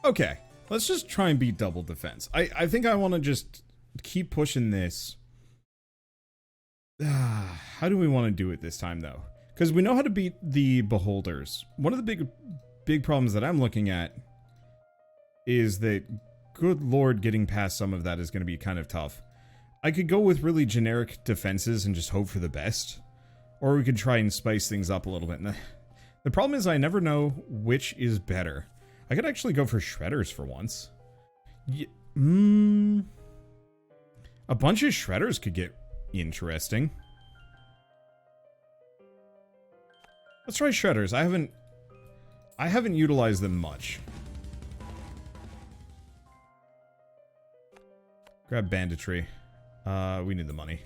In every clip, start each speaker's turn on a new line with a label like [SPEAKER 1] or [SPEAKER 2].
[SPEAKER 1] Okay, let's just try and beat double defense. I think I want to just keep pushing this. How do we want to do it this time, though? Because we know how to beat the beholders. One of the big problems that I'm looking at is that, good lord, getting past some of that is going to be kind of tough. I could go with really generic defenses and just hope for the best. Or we could try and spice things up a little bit. The problem is I never know which is better. I could actually go for shredders for once. A bunch of shredders could get interesting. Let's try shredders. I haven't utilized them much. Grab banditry. We need the money.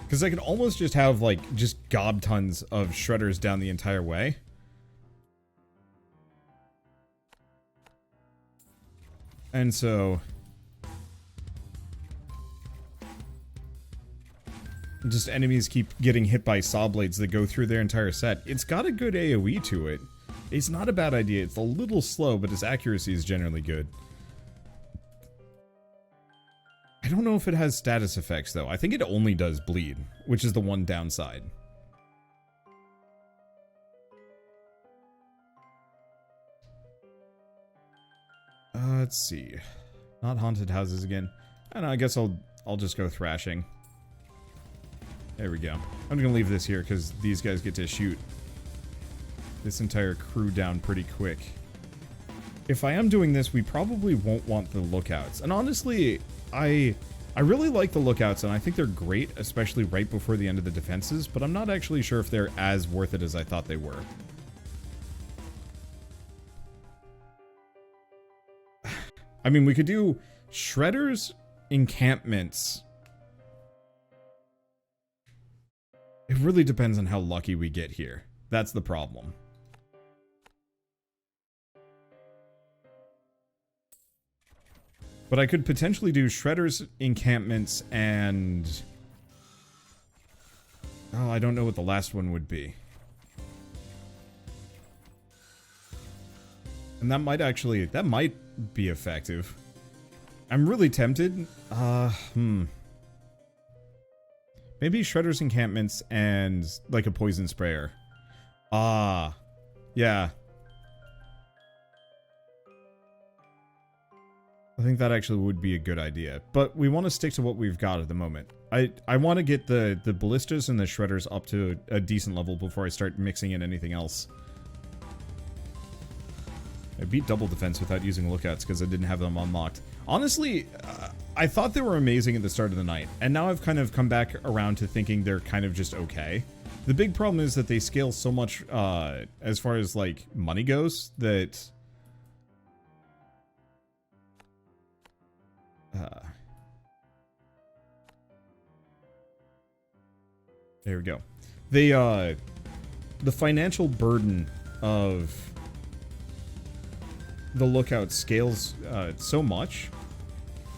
[SPEAKER 1] Because I could almost just have, like, just gob tons of shredders down the entire way. And so... just enemies keep getting hit by Sawblades that go through their entire set. It's got a good AoE to it. It's not a bad idea. It's a little slow, but its accuracy is generally good. I don't know if it has status effects, though. I think it only does bleed, which is the one downside. Let's see. Not haunted houses again. I don't know, I guess I'll just go thrashing. There we go. I'm gonna leave this here because these guys get to shoot this entire crew down pretty quick. If I am doing this, we probably won't want the lookouts. And honestly, I really like the lookouts, and I think they're great, especially right before the end of the defenses, but I'm not actually sure if they're as worth it as I thought they were. I mean, we could do shredders, encampments. It really depends on how lucky we get here. That's the problem. But I could potentially do shredders, encampments, and... oh, I don't know what the last one would be. And that might actually... that might be effective. I'm really tempted. Maybe shredders, encampments, and like a poison sprayer. Yeah. I think that actually would be a good idea. But we want to stick to what we've got at the moment. I want to get the ballistas and the shredders up to a decent level before I start mixing in anything else. I beat double defense without using lookouts because I didn't have them unlocked. Honestly, I thought they were amazing at the start of the night, and now I've kind of come back around to thinking they're kind of just okay. The big problem is that they scale so much as far as, like, money goes that... there we go. They, the financial burden of the lookout scales so much.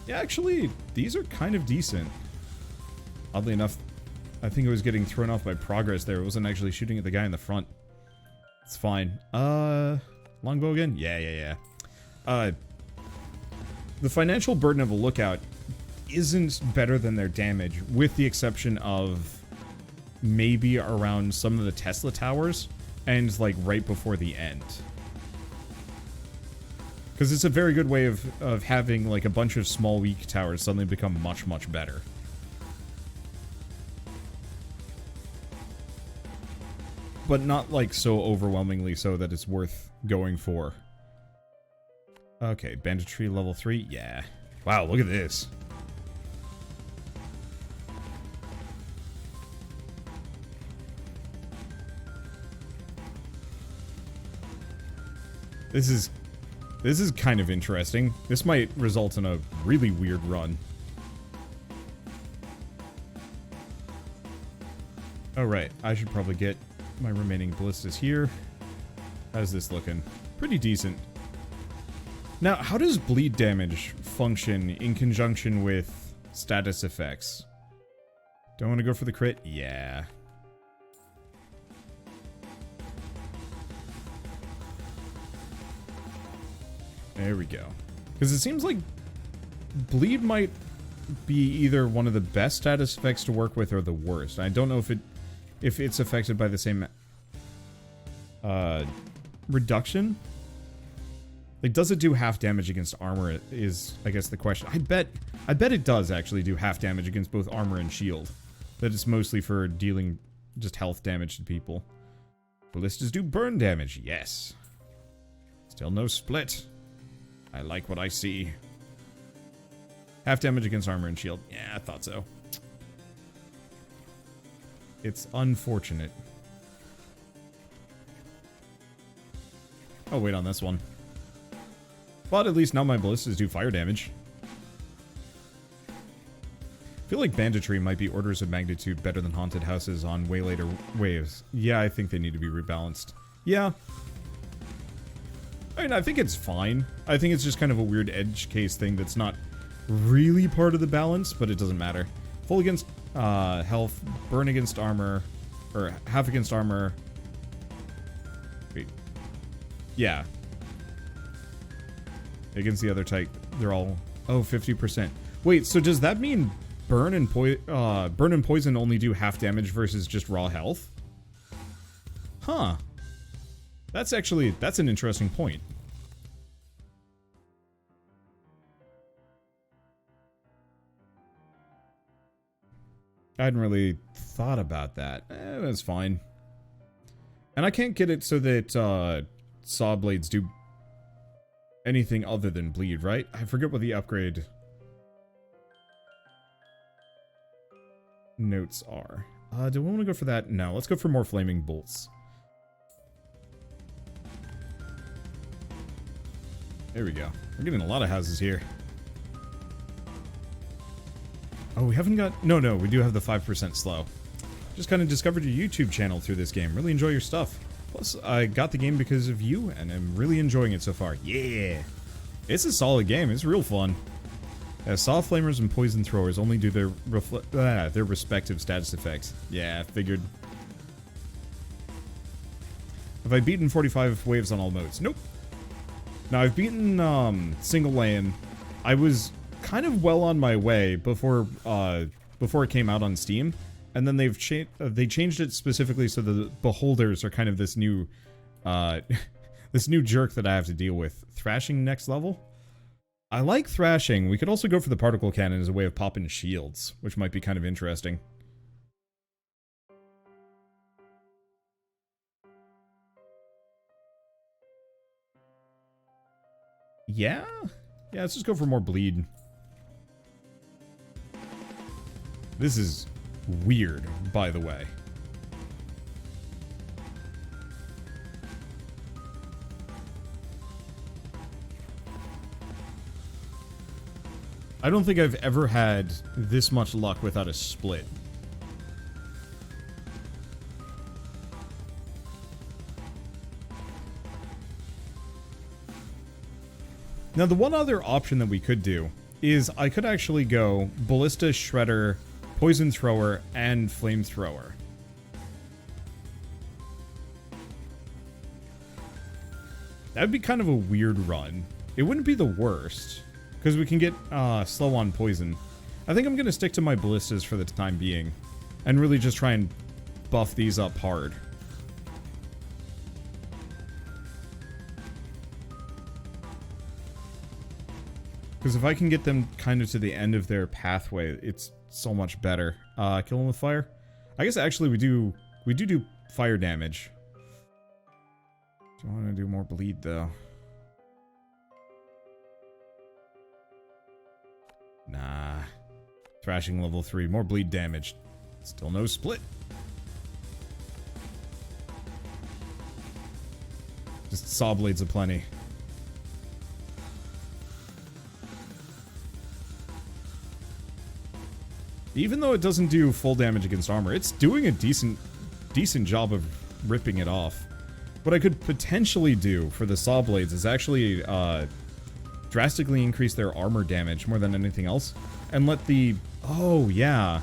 [SPEAKER 1] Yeah, actually, these are kind of decent. Oddly enough, I think it was getting thrown off by progress there. It wasn't actually shooting at the guy in the front. It's fine. Longbow again? Yeah. The financial burden of a lookout isn't better than their damage, with the exception of maybe around some of the Tesla towers and, like, right before the end. Because it's a very good way of having, like, a bunch of small, weak towers suddenly become much, much better. But not, like, so overwhelmingly so that it's worth going for. Okay, banditry level 3? Yeah. Wow, look at this. This is kind of interesting. This might result in a really weird run. Oh, right. I should probably get my remaining ballistas here. How's this looking? Pretty decent. Now, how does bleed damage function in conjunction with status effects? Do I want to go for the crit? Yeah. There we go. Because it seems like bleed might be either one of the best status effects to work with or the worst. I don't know if it's affected by the same reduction. Like, does it do half damage against armor is, I guess, the question. I bet it does actually do half damage against both armor and shield. That it's mostly for dealing just health damage to people. Ballistas do burn damage, yes. Still no split. I like what I see. Half damage against armor and shield. Yeah, I thought so. It's unfortunate. Oh, wait on this one. But at least now my ballistas do fire damage. I feel like banditry might be orders of magnitude better than haunted houses on way later waves. Yeah, I think they need to be rebalanced. Yeah. I mean, I think it's fine. I think it's just kind of a weird edge case thing that's not really part of the balance, but it doesn't matter. Full against health, burn against armor, or half against armor. Wait. Yeah. Against the other type, they're all... Oh, 50%. Wait, so does that mean burn and poison only do half damage versus just raw health? Huh. That's an interesting point. I hadn't really thought about that. That's fine. And I can't get it so that Sawblades do anything other than bleed, right? I forget what the upgrade notes are. Do we want to go for that? No, let's go for more flaming bolts. There we go. We're getting a lot of houses here. Oh, we haven't got... No, we do have the 5% slow. Just kind of discovered your YouTube channel through this game. Really enjoy your stuff. Plus, I got the game because of you, and I'm really enjoying it so far. Yeah! It's a solid game. It's real fun. Saw flamers and poison throwers only do their respective status effects. Yeah, figured. Have I beaten 45 waves on all modes? Nope. Now, I've beaten single lane. I was kind of well on my way before it came out on Steam, and then they changed it specifically so the beholders are kind of this new this new jerk that I have to deal with. Thrashing next level? I like thrashing. We could also go for the particle cannon as a way of popping shields, which might be kind of interesting. Yeah? Yeah, let's just go for more bleed. This is weird, by the way. I don't think I've ever had this much luck without a split. Now, the one other option that we could do is I could actually go Ballista, Shredder, Poison Thrower, and Flamethrower. That'd be kind of a weird run. It wouldn't be the worst, because we can get slow on poison. I think I'm going to stick to my Ballistas for the time being, and really just try and buff these up hard. Because if I can get them kind of to the end of their pathway, it's so much better. Kill them with fire? I guess actually we do fire damage. Do I want to do more bleed though? Nah. Thrashing level 3, more bleed damage. Still no split. Just Sawblades aplenty. Even though it doesn't do full damage against armor, it's doing a decent job of ripping it off. What I could potentially do for the Sawblades is actually drastically increase their armor damage more than anything else, and let the... Oh, yeah.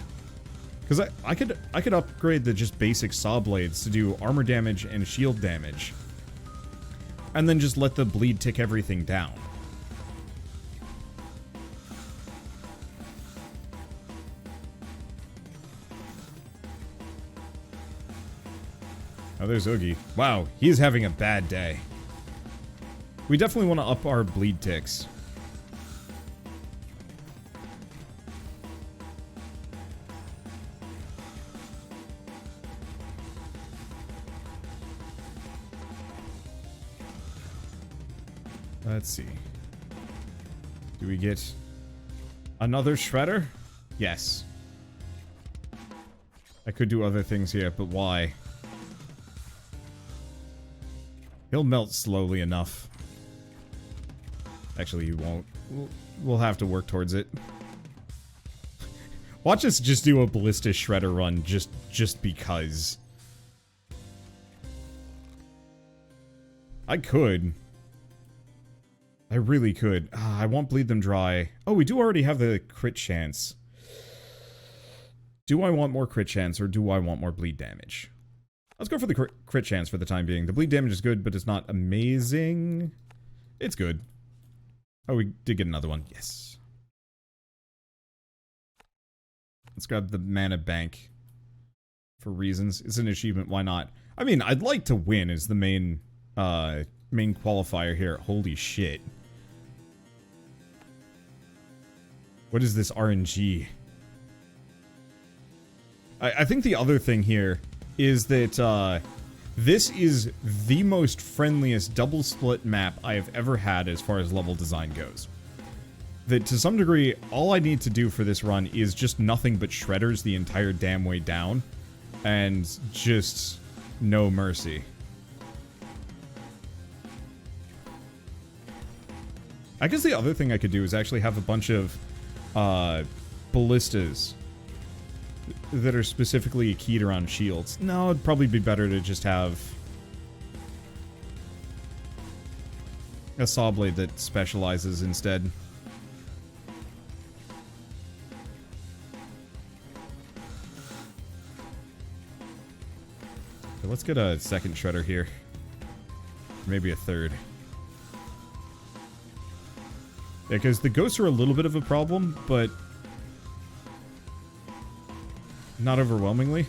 [SPEAKER 1] Because I could upgrade the just basic Sawblades to do armor damage and shield damage, and then just let the bleed tick everything down. Oh, there's Oogie. Wow, he's having a bad day. We definitely want to up our bleed ticks. Let's see. Do we get another shredder? Yes. I could do other things here, but why? He'll melt slowly enough. Actually, he won't. We'll have to work towards it. Watch us just do a ballista shredder run just because. I could. I really could. I won't bleed them dry. Oh, we do already have the crit chance. Do I want more crit chance or do I want more bleed damage? Let's go for the crit chance for the time being. The bleed damage is good, but it's not amazing. It's good. Oh, we did get another one. Yes. Let's grab the mana bank. For reasons. It's an achievement, why not? I mean, I'd like to win is the main qualifier here. Holy shit. What is this RNG? I think the other thing here is that this is the most friendliest double split map I have ever had as far as level design goes. That to some degree, all I need to do for this run is just nothing but shredders the entire damn way down. And just no mercy. I guess the other thing I could do is actually have a bunch of ballistas that are specifically keyed around shields. No, it'd probably be better to just have a Sawblade that specializes instead. Okay, let's get a second shredder here. Maybe a third. Yeah, because the ghosts are a little bit of a problem, but not overwhelmingly.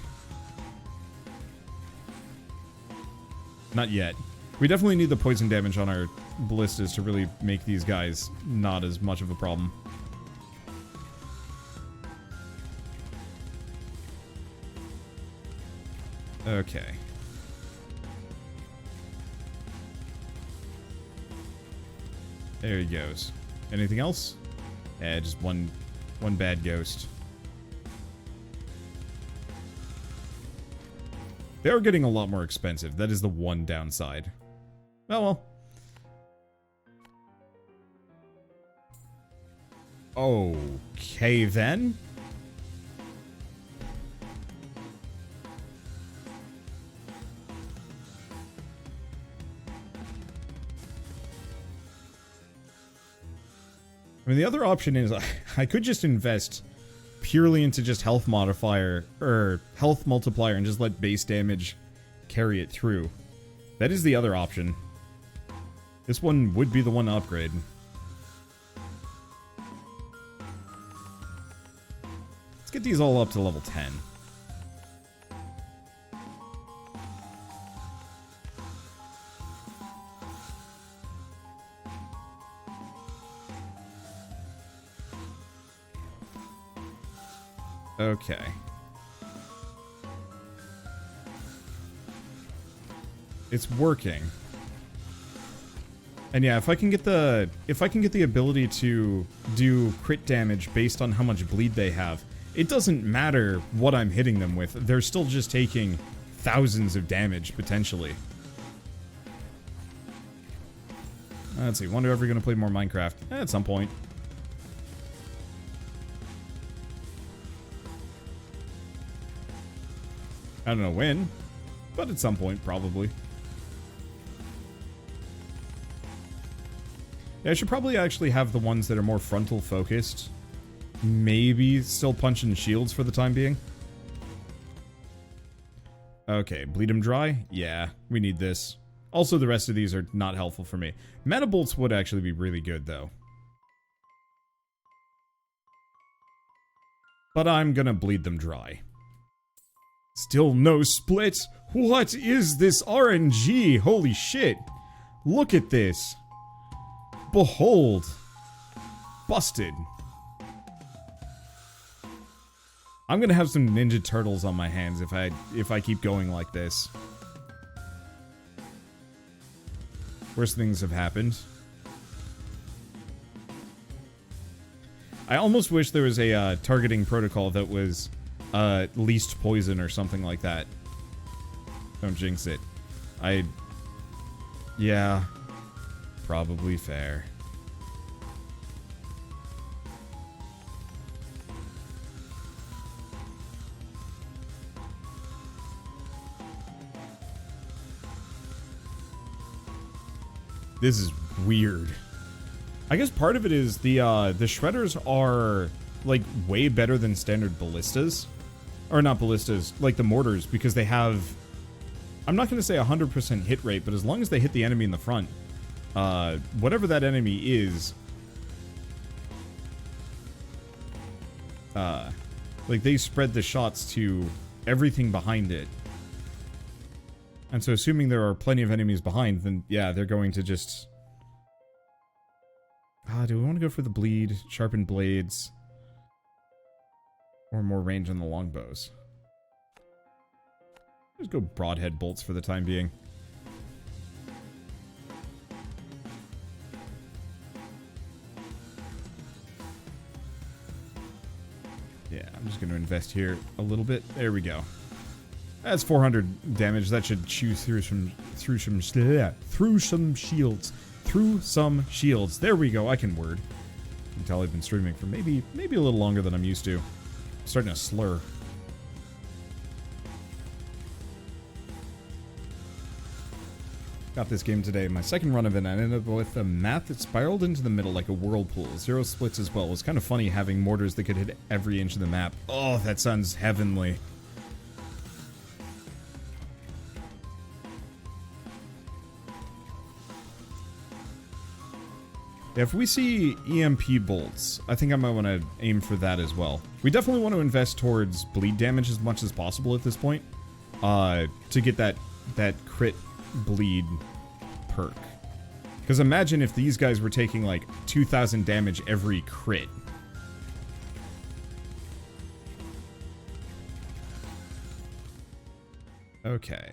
[SPEAKER 1] Not yet. We definitely need the poison damage on our ballistas to really make these guys not as much of a problem. Okay. There he goes. Anything else? Eh, just one bad ghost. They are getting a lot more expensive. That is the one downside. Oh well. Okay then. I mean, the other option is I could just invest purely into just health modifier, or health multiplier, and just let base damage carry it through. That is the other option. This one would be the one to upgrade. Let's get these all up to level 10. Okay. It's working. And yeah, if I can get the ability to do crit damage based on how much bleed they have, it doesn't matter what I'm hitting them with. They're still just taking thousands of damage potentially. Let's see. Wonder if we're gonna play more Minecraft at some point. I don't know when, but at some point, probably. Yeah, I should probably actually have the ones that are more frontal focused. Maybe still punching shields for the time being. Okay, bleed them dry? Yeah, we need this. Also, the rest of these are not helpful for me. Mana bolts would actually be really good, though. But I'm gonna bleed them dry. Still no split? What is this RNG? Holy shit. Look at this. Behold. Busted. I'm gonna have some Ninja Turtles on my hands if I keep going like this. Worse things have happened. I almost wish there was a targeting protocol that was least poison or something like that. Don't jinx it. Yeah. Probably fair. This is weird. I guess part of it is the shredders are like way better than standard ballistas. Or not ballistas, like the mortars, because they have, I'm not going to say 100% hit rate, but as long as they hit the enemy in the front, whatever that enemy is, like they spread the shots to everything behind it. And so assuming there are plenty of enemies behind, then yeah, they're going to just... do we want to go for the bleed, sharpened blades, or more range on the longbows? Let's go broadhead bolts for the time being. Yeah, I'm just going to invest here a little bit. There we go. That's 400 damage. That should chew through some shields. Through some shields. There we go. I can word. You can tell I've been streaming for maybe a little longer than I'm used to. I'm starting to slur. Got this game today. My second run of it, I ended up with a map that spiraled into the middle like a whirlpool. 0 splits as well. It was kind of funny having mortars that could hit every inch of the map. Oh, that sounds heavenly. If we see EMP bolts, I think I might want to aim for that as well. We definitely want to invest towards bleed damage as much as possible at this point, to get that crit bleed perk. Because imagine if these guys were taking like 2,000 damage every crit. Okay.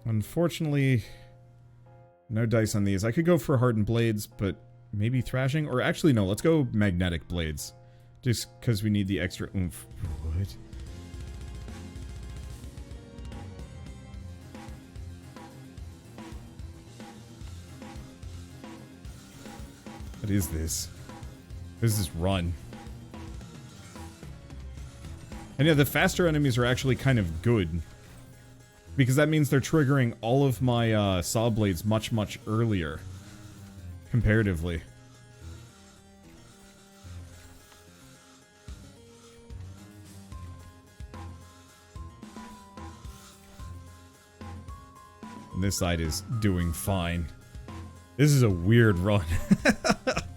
[SPEAKER 1] Unfortunately, no dice on these. I could go for hardened blades, but maybe thrashing? Or actually, no, let's go magnetic blades. Just because we need the extra oomph. What? What is this? What is this run? And yeah, the faster enemies are actually kind of good. Because that means they're triggering all of my Sawblades much, much earlier. Comparatively. And this side is doing fine. This is a weird run.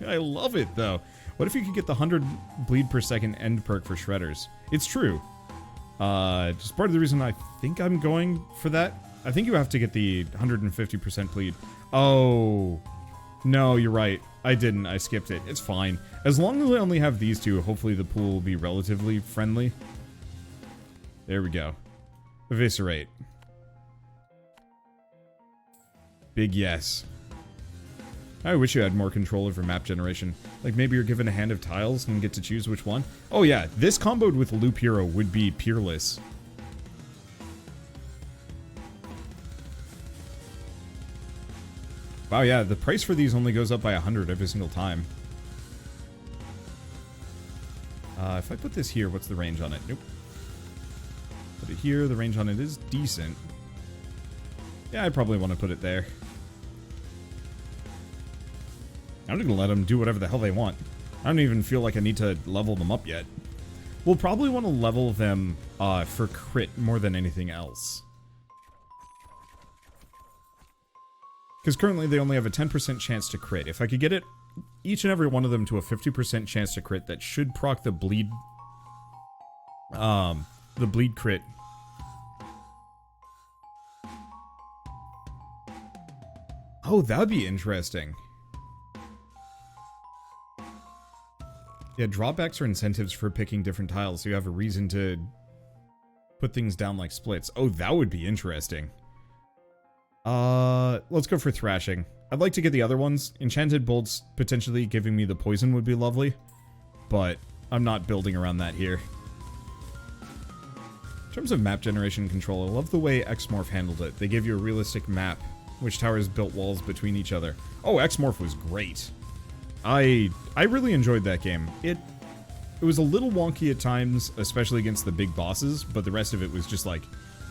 [SPEAKER 1] I love it, though. What if you could get the 100 bleed per second end perk for shredders? It's true. Just part of the reason I think I'm going for that. I think you have to get the 150% bleed. Oh. No, you're right. I didn't. I skipped it. It's fine. As long as I only have these two, hopefully the pool will be relatively friendly. There we go. Eviscerate. Big yes. I wish you had more control over map generation. Like maybe you're given a hand of tiles and get to choose which one. Oh yeah, this comboed with Loop Hero would be peerless. Wow, yeah, the price for these only goes up by 100 every single time. If I put this here, what's the range on it? Nope. Put it here, the range on it is decent. Yeah, I probably want to put it there. I'm just gonna let them do whatever the hell they want. I don't even feel like I need to level them up yet. We'll probably want to level them for crit more than anything else. Because currently they only have a 10% chance to crit. If I could get it, each and every one of them to a 50% chance to crit, that should proc the bleed The bleed crit. Oh, that'd be interesting. Yeah, drawbacks are incentives for picking different tiles, so you have a reason to put things down like splits. Oh, that would be interesting. Let's go for thrashing. I'd like to get the other ones. Enchanted bolts potentially giving me the poison would be lovely, but I'm not building around that here. In terms of map generation control, I love the way Xmorph handled it. They gave you a realistic map, which towers built walls between each other. Oh, Xmorph was great. I really enjoyed that game. It was a little wonky at times, especially against the big bosses, but the rest of it was just like,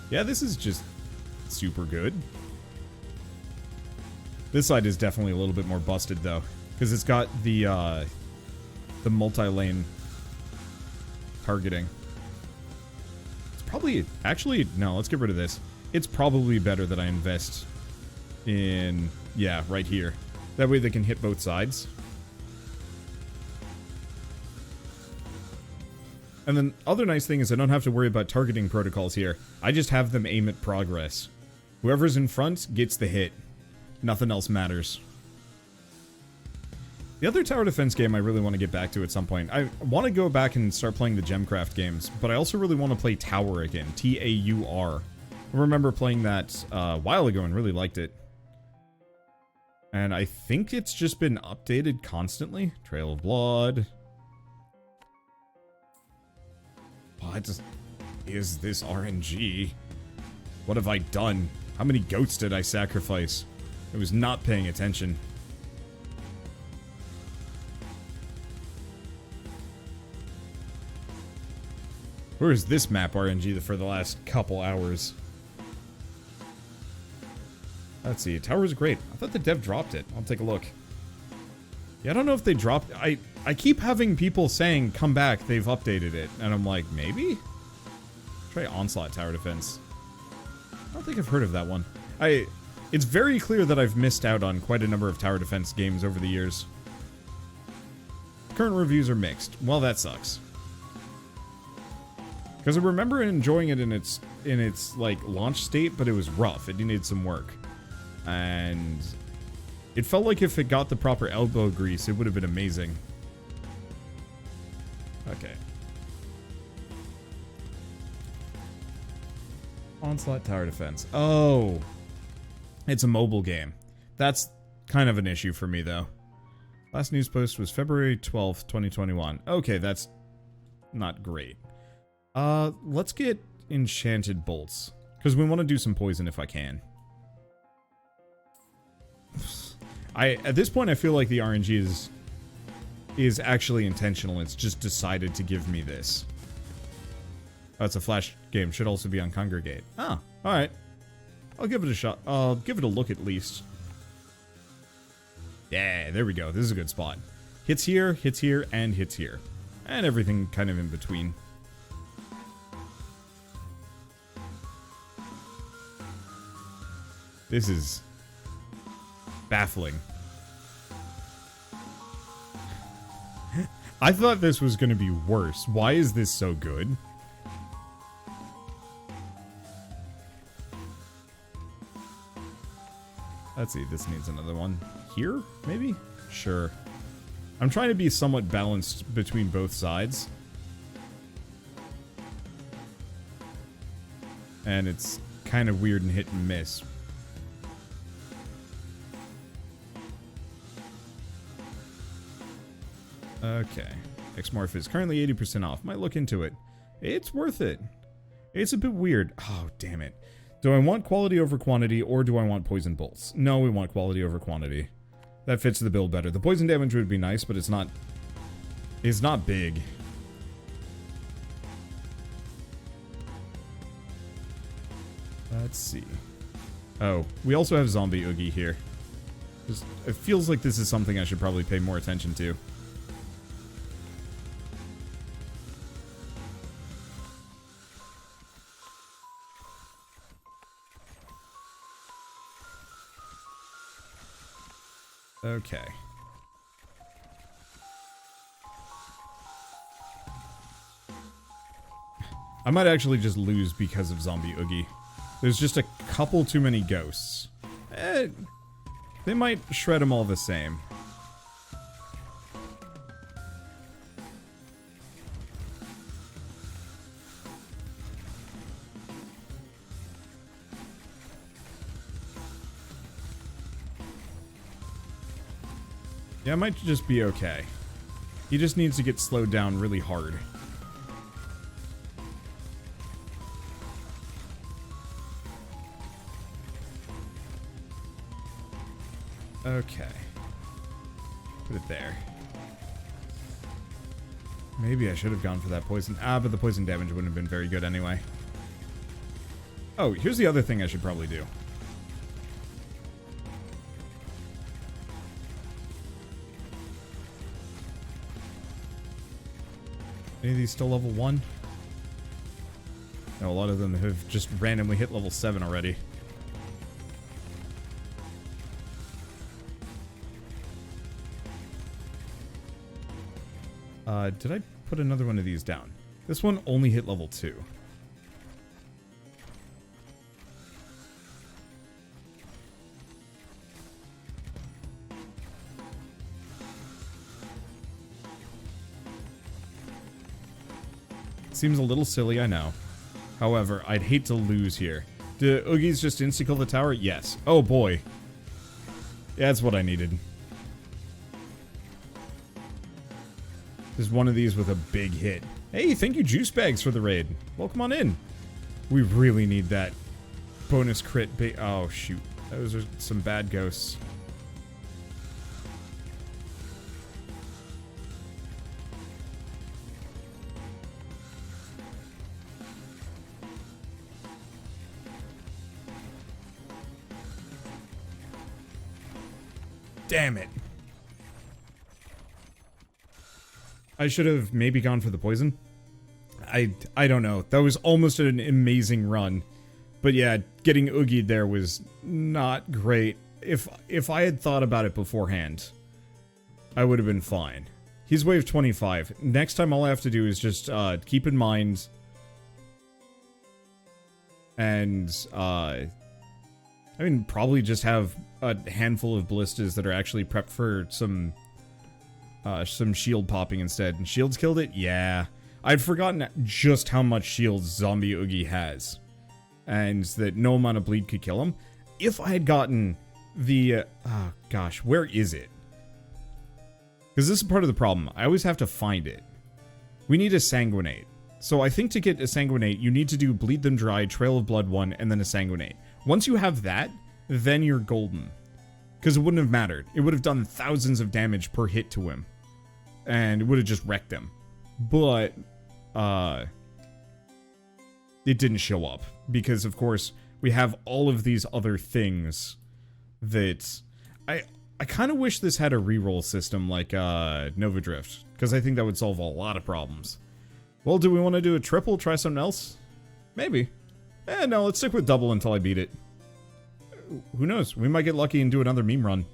[SPEAKER 1] yeah, this is just super good. This side is definitely a little bit more busted though, because it's got the multi-lane targeting. It's probably, actually, no, let's get rid of this. It's probably better that I invest in, yeah, right here. That way they can hit both sides. And then other nice thing is I don't have to worry about targeting protocols here. I just have them aim at progress. Whoever's in front gets the hit. Nothing else matters. The other tower defense game I really want to get back to at some point. I want to go back and start playing the Gemcraft games, but I also really want to play Tower again. T-A-U-R. I remember playing that a while ago and really liked it. And I think it's just been updated constantly. Trail of Blood. What is this RNG? What have I done? How many goats did I sacrifice? I was not paying attention. Where is this map RNG for the last couple hours? Let's see. Tower's great. I thought the dev dropped it. I'll take a look. Yeah, I don't know if they dropped... I keep having people saying, come back, they've updated it. And I'm like, maybe? Try Onslaught Tower Defense. I don't think I've heard of that one. It's very clear that I've missed out on quite a number of tower defense games over the years. Current reviews are mixed. Well, that sucks. Because I remember enjoying it in its like launch state, but it was rough. It needed some work. And it felt like if it got the proper elbow grease, it would have been amazing. Okay. Onslaught Tower Defense. Oh. It's a mobile game. That's kind of an issue for me, though. Last news post was February 12th, 2021. Okay, that's not great. Let's get Enchanted Bolts. Because we want to do some poison if I can. At this point, I feel like the RNG is actually intentional. It's just decided to give me this. Oh, it's a Flash game. Should also be on Congregate. Oh, alright. I'll give it a shot. I'll give it a look at least. Yeah, there we go. This is a good spot. Hits here, and hits here. And everything kind of in between. This is baffling. I thought this was going to be worse. Why is this so good? Let's see, this needs another one. Here, maybe? Sure. I'm trying to be somewhat balanced between both sides. And it's kind of weird and hit and miss. Okay. Xmorph is currently 80% off. Might look into it. It's worth it. It's a bit weird. Oh, damn it. Do I want quality over quantity, or do I want poison bolts? No, we want quality over quantity. That fits the build better. The poison damage would be nice, but it's not big. Let's see. Oh, we also have Zombie Oogie here. It feels like this is something I should probably pay more attention to. Okay. I might actually just lose because of Zombie Oogie. There's just a couple too many ghosts. They might shred them all the same. Yeah, it might just be okay. He just needs to get slowed down really hard. Okay. Put it there. Maybe I should have gone for that poison. But the poison damage wouldn't have been very good anyway. Oh, here's the other thing I should probably do. Any of these still level 1? No, a lot of them have just randomly hit level 7 already. Did I put another one of these down? This one only hit level 2. Seems a little silly, I know. However, I'd hate to lose here. Do Oogies just insta-kill the tower? Yes. Oh boy. Yeah, that's what I needed. There's one of these with a big hit. Hey, thank you, Juice Bags, for the raid. Welcome on in. We really need that bonus crit oh, shoot. Those are some bad ghosts. Damn it. I should have maybe gone for the poison. I don't know. That was almost an amazing run. But yeah, getting Oogied there was not great. If I had thought about it beforehand, I would have been fine. He's wave 25. Next time all I have to do is just keep in mind and I mean probably just have a handful of ballistas that are actually prepped for some shield popping instead. And shields killed it? Yeah. I'd forgotten just how much shields Zombie Oogie has. And that no amount of bleed could kill him. If I had gotten the... oh, gosh. Where is it? Because this is part of the problem. I always have to find it. We need a Sanguinate. So I think to get a Sanguinate, you need to do Bleed Them Dry, Trail of Blood 1, and then a Sanguinate. Once you have that, then you're golden. Because it wouldn't have mattered. It would have done thousands of damage per hit to him. And it would have just wrecked him. But, it didn't show up. Because, of course, we have all of these other things that... I kind of wish this had a reroll system like, Nova Drift. Because I think that would solve a lot of problems. Well, do we want to do a triple? Try something else? Maybe. No, let's stick with double until I beat it. Who knows? We might get lucky and do another meme run.